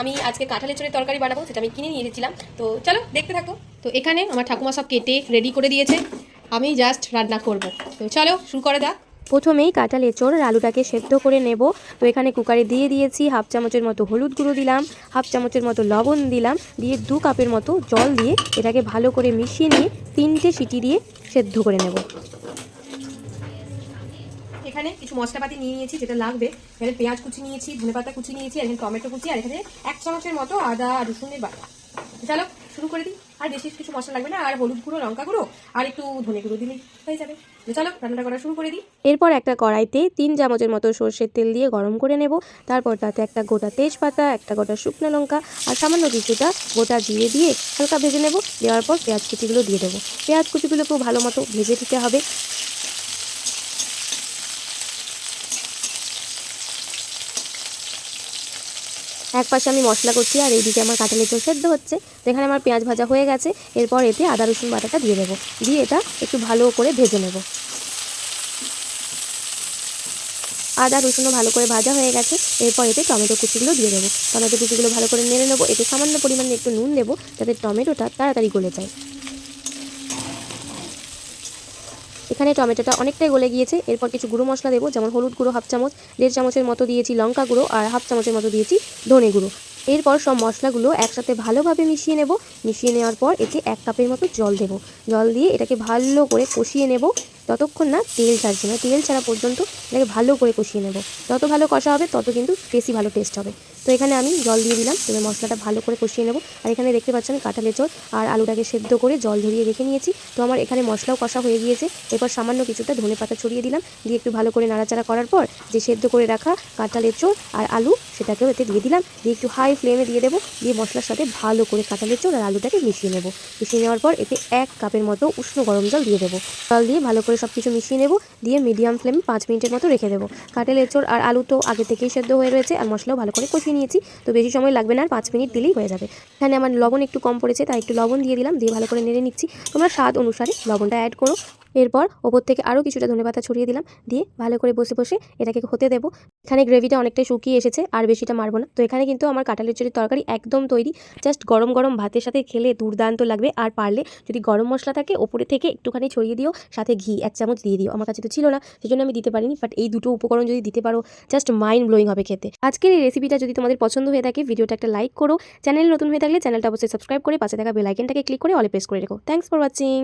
আমি আজকে কাঁঠালের চোরের তরকারি বানাবো, সেটা আমি কিনে নিয়ে এসেছিলাম। তো চলো দেখতে থাকো। তো এখানে আমার ঠাকুমা সব কেটে রেডি করে দিয়েছে, আমি জাস্ট রান্না করব। তো চলো শুরু করে দাও। প্রথমেই কাঁঠাল এঁচোড় আর আলুটাকে সেদ্ধ করে নেব। তো এখানে কুকারে দিয়ে দিয়েছি হাফ চামচের মতো হলুদ গুঁড়ো দিলাম, হাফ চামচের মতো লবণ দিলাম, দিয়ে 2 কাপের মতো জল দিয়ে এটাকে ভালো করে মিশিয়ে নিয়ে 3টে সিটি দিয়ে সেদ্ধ করে নেব। এখানে কিছু মশলাপাতি নিয়ে নিয়েছি যেটা লাগবে। এখানে পেঁয়াজ কুচি নিয়েছি, ধনেপাতা কুচি নিয়েছি, আর এখানে টমেটো কুচি, আর এখানে 1 চামচের মতো আদা আর রসুনের বাটা। চলো শুরু করে দিই। আর বেশি কিছু মশলা লাগবে না, আর হলুদ গুঁড়ো, লঙ্কা গুঁড়ো আর একটু ধনে গুঁড়ো দিলেই হয়ে যাবে। তো চলো রান্নাটা করা শুরু করে দিই। এরপর একটা কড়াইতে 3 চামচের মতো সর্ষের তেল দিয়ে গরম করে নেব। তারপর তাতে একটা গোটা তেজপাতা, একটা গোটা শুকনো লঙ্কা আর সামান্য কিছুটা গোটা জিরে দিয়ে হালকা ভেজে নেব। দেওয়ার পর পেঁয়াজ কুচিগুলো দিয়ে দেবো। পেঁয়াজ কুচিগুলো খুব ভালো মতো ভেজে দিতে হবে। এক পাশে আমি মশলা করছি আর এইদিকে আমার কাঁঠালের ঝোল সেদ্ধ হচ্ছে। তো এখানে আমার পেঁয়াজ ভাজা হয়ে গেছে। এরপর এতে আদা রসুন বাটাটা দিয়ে দেবো, দিয়ে এটা একটু ভালো করে ভেজে নেব। আদা রসুনও ভালো করে ভাজা হয়ে গেছে। এরপর এতে টমেটো কুচিগুলো দিয়ে দেবো। টমেটো কুচিগুলো ভালো করে নেড়ে নেবো। এতে সামান্য পরিমাণে একটু নুন দেবো যাতে টমেটোটা তাড়াতাড়ি গলে যায়। এখানে টমেটোটা অনেকটাই গলে গিয়েছে। এরপর কিছু গুঁড়ো মশলা দেবো, যেমন হলুদ গুঁড়ো হাফ চামচ, 1.5 চামচের মতো দিয়েছি লঙ্কা গুঁড়ো আর হাফ চামচের মতো দিয়েছি ধনে গুঁড়ো। এরপর সব মশলাগুলো একসাথে ভালোভাবে মিশিয়ে নেব। মিশিয়ে নেওয়ার পর এতে 1 কাপের মতো জল দেবো। জল দিয়ে এটাকে ভালো করে কষিয়ে নেব ততক্ষণ না তেল ছাড়ছে না। তেল ছাড়া পর্যন্ত এটাকে ভালো করে কষিয়ে নেব। যত ভালো কষা হবে তত কিন্তু বেশি ভালো টেস্ট হবে। তো এখানে আমি জল দিয়ে দিলাম। এবার মশলাটা ভালো করে কষিয়ে নেব। আর এখানে দেখতে পাচ্ছেন কাঁঠালের ঝোল আর আলুটাকে সেদ্ধ করে জল ঝরিয়ে রেখে নিয়েছি। তো আমার এখানে মশলাও কষা হয়ে গিয়েছে। এরপর সামান্য কিছুটা ধনেপাতা ছড়িয়ে দিলাম, দিয়ে একটু ভালো করে নাড়াচাড়া করার পর যে সেদ্ধ করে রাখা কাঁঠালের ঝোল আর আলু সেটাকেও এতে দিয়ে দিলাম। দিয়ে একটু হাই ফ্লেমে দিয়ে দেবো। দিয়ে মশলার সাথে ভালো করে কাঁঠালের ঝোল আর আলুটাকে মিশিয়ে নেব। মিশিয়ে নেওয়ার পর এতে 1 কাপের মতো উষ্ণ গরম জল দিয়ে দেবো। জল দিয়ে ভালো করে সব কিছু মিশিয়ে নেব। দিয়ে মিডিয়াম ফ্লেমে 5 মিনিটের মতো রেখে দেবো। কাঁঠালের ঝোল আর আলু তো আগে থেকেই সেদ্ধ হয়ে রয়েছে আর মশলাও ভালো করে কষিয়ে নিয়েছি। তো বেশি সময় লাগবে না, আর 5 মিনিট দিলেই হয়ে যাবে। এখানে আমার লবণ একটু কম পড়েছে, তাই একটু লবণ দিয়ে দিলাম। দিয়ে ভালো করে নেড়ে নিচ্ছি। তোমরা স্বাদ অনুসারে লবণটা অ্যাড করো। এরপর ওপর থেকে আরও কিছুটা ধনেপাতা ছড়িয়ে দিলাম। দিয়ে ভালো করে বসে বসে এটাকে হতে দেবো। এখানে গ্রেভিটা অনেকটাই শুকিয়ে এসেছে, আর বেশিটা মারবো না। তো এখানে কিন্তু আমার কাঁঠালের ঝোলের তরকারি একদম তৈরি। জাস্ট গরম গরম ভাতের সাথে খেলে দুর্দান্ত লাগবে। আর পারলে যদি গরম মশলা থাকে ওপরে থেকে একটুখানি ছড়িয়ে দিও, সাথে ঘি 1 চামচ দিয়ে দিও। আমার কাছে তো ছিল না, সেজন্য আমি দিতে পারিনি। বাট এই দুটো উপকরণ যদি দিতে পারো জাস্ট মাইন্ড ব্লোয়িং হবে খেতে। আজকের এই রেসিপিটা যদি তোমাদের পছন্দ হয়ে থাকে ভিডিওটা একটা লাইক করো। চ্যানেল নতুন হয়ে থাকলে চ্যানেলটা অবশ্যই সাবস্ক্রাইব করে পাশে থাকা বেল আইকনটাকে ক্লিক করে অলে প্রেস করে রেখো। Thanks for watching.